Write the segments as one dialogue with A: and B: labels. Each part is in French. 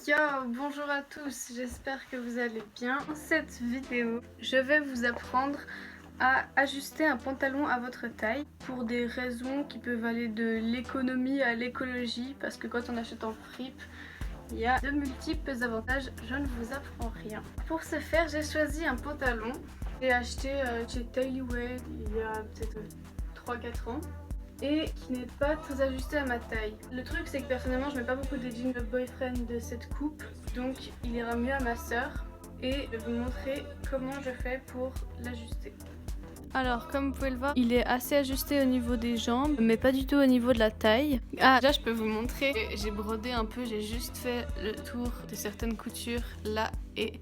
A: Yo, bonjour à tous, j'espère que vous allez bien. Dans cette vidéo, je vais vous apprendre à ajuster un pantalon à votre taille pour des raisons qui peuvent aller de l'économie à l'écologie, parce que quand on achète en fripe, il y a de multiples avantages, je ne vous apprends rien. Pour ce faire, j'ai choisi un pantalon. J'ai acheté chez Tailyway il y a peut-être 3-4 ans et qui n'est pas très ajusté à ma taille. Le truc c'est que personnellement je mets pas beaucoup de jeans de boyfriend de cette coupe, donc il ira mieux à ma soeur et je vais vous montrer comment je fais pour l'ajuster. Alors comme vous pouvez le voir, il est assez ajusté au niveau des jambes, mais pas du tout au niveau de la taille. Ah, déjà je peux vous montrer, j'ai brodé un peu, j'ai juste fait le tour de certaines coutures là et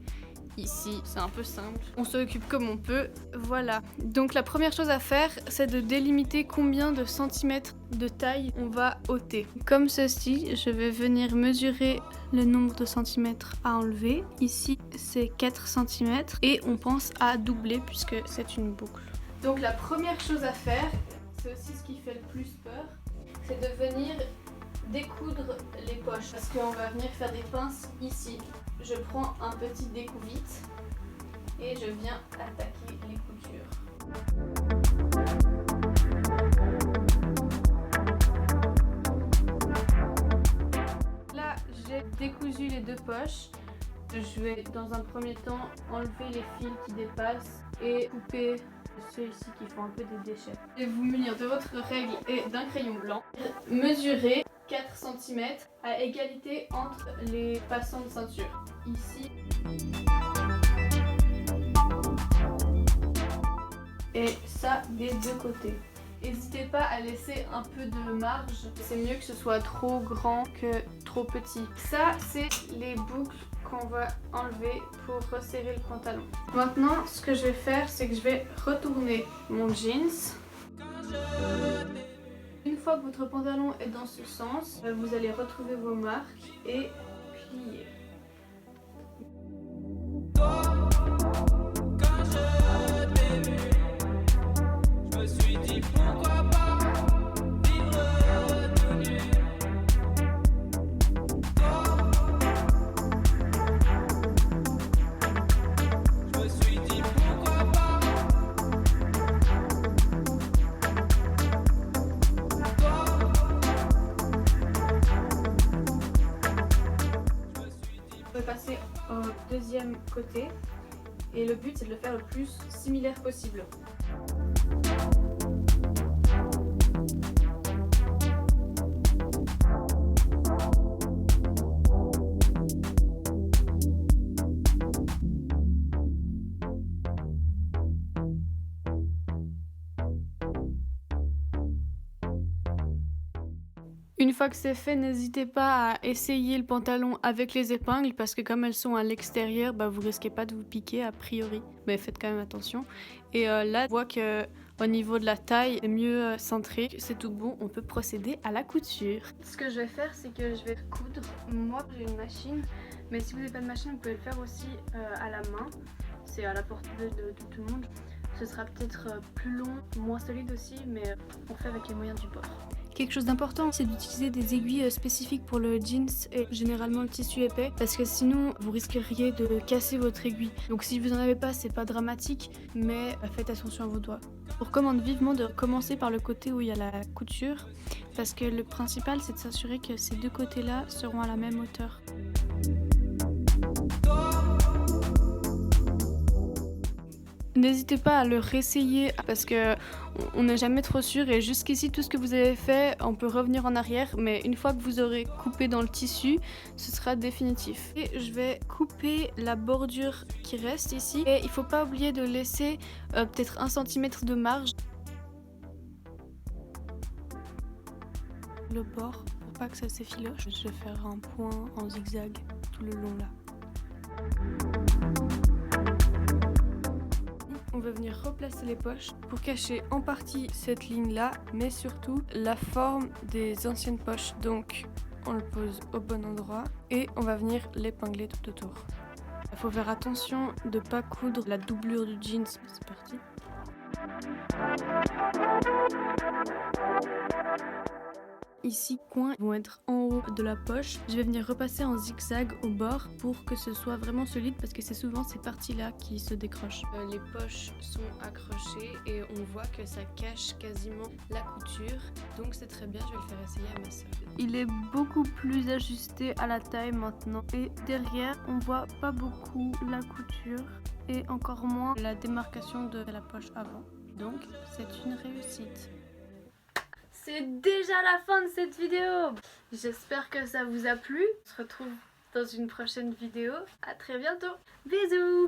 A: ici, c'est un peu simple. On s'occupe comme on peut, voilà. Donc la première chose à faire, c'est de délimiter combien de centimètres de taille on va ôter. Comme ceci, je vais venir mesurer le nombre de centimètres à enlever. Ici, c'est 4 centimètres et on pense à doubler puisque c'est une boucle. Donc la première chose à faire, c'est aussi ce qui fait le plus peur, c'est de venir découdre les poches parce qu'on va venir faire des pinces ici. Je prends un petit découvite et je viens attaquer les coutures. Là, j'ai décousu les deux poches. Je vais dans un premier temps enlever les fils qui dépassent et couper ceux-ci qui font un peu des déchets. Et vous munir de votre règle et d'un crayon blanc. Mesurez 4 cm à égalité entre les passants de ceinture. Ici. Et ça des deux côtés. N'hésitez pas à laisser un peu de marge. C'est mieux que ce soit trop grand que trop petit. Ça, c'est les boucles qu'on va enlever pour resserrer le pantalon. Maintenant, ce que je vais faire, c'est que je vais retourner mon jeans. Une fois que votre pantalon est dans ce sens, vous allez retrouver vos marques et plier. On va passer au deuxième côté et le but c'est de le faire le plus similaire possible. Une fois que c'est fait, n'hésitez pas à essayer le pantalon avec les épingles parce que comme elles sont à l'extérieur, vous risquez pas de vous piquer a priori. Mais faites quand même attention. Et là, on voit que au niveau de la taille, c'est mieux centré. C'est tout bon, on peut procéder à la couture. Ce que je vais faire, c'est que je vais coudre. Moi, j'ai une machine, mais si vous n'avez pas de machine, vous pouvez le faire aussi à la main. C'est à la portée de tout le monde. Ce sera peut-être plus long, moins solide aussi, mais on fait avec les moyens du bord. Quelque chose d'important, c'est d'utiliser des aiguilles spécifiques pour le jeans et généralement le tissu épais parce que sinon vous risqueriez de casser votre aiguille. Donc si vous en avez pas, c'est pas dramatique, mais faites attention à vos doigts. Je vous recommande vivement de commencer par le côté où il y a la couture parce que le principal c'est de s'assurer que ces deux côtés-là seront à la même hauteur. N'hésitez pas à le réessayer parce que on n'est jamais trop sûr et jusqu'ici tout ce que vous avez fait on peut revenir en arrière mais une fois que vous aurez coupé dans le tissu ce sera définitif. Et je vais couper la bordure qui reste ici et il faut pas oublier de laisser peut-être 1 cm de marge. Le bord pour pas que ça s'effiloche, je vais faire un point en zigzag tout le long là. On va venir replacer les poches pour cacher en partie cette ligne là, mais surtout la forme des anciennes poches. Donc on le pose au bon endroit et on va venir l'épingler tout autour. Il faut faire attention de ne pas coudre la doublure du jeans. C'est parti. ici coins vont être en haut de la poche. Je vais venir repasser en zigzag au bord pour que ce soit vraiment solide parce que c'est souvent ces parties là qui se décrochent. Les poches sont accrochées et on voit que ça cache quasiment la couture, donc c'est très bien, je vais le faire essayer à ma soeur. Il est beaucoup plus ajusté à la taille maintenant et derrière on voit pas beaucoup la couture et encore moins la démarcation de la poche avant, donc c'est une réussite. C'est déjà la fin de cette vidéo. J'espère que ça vous a plu. On se retrouve dans une prochaine vidéo. À très bientôt. Bisous.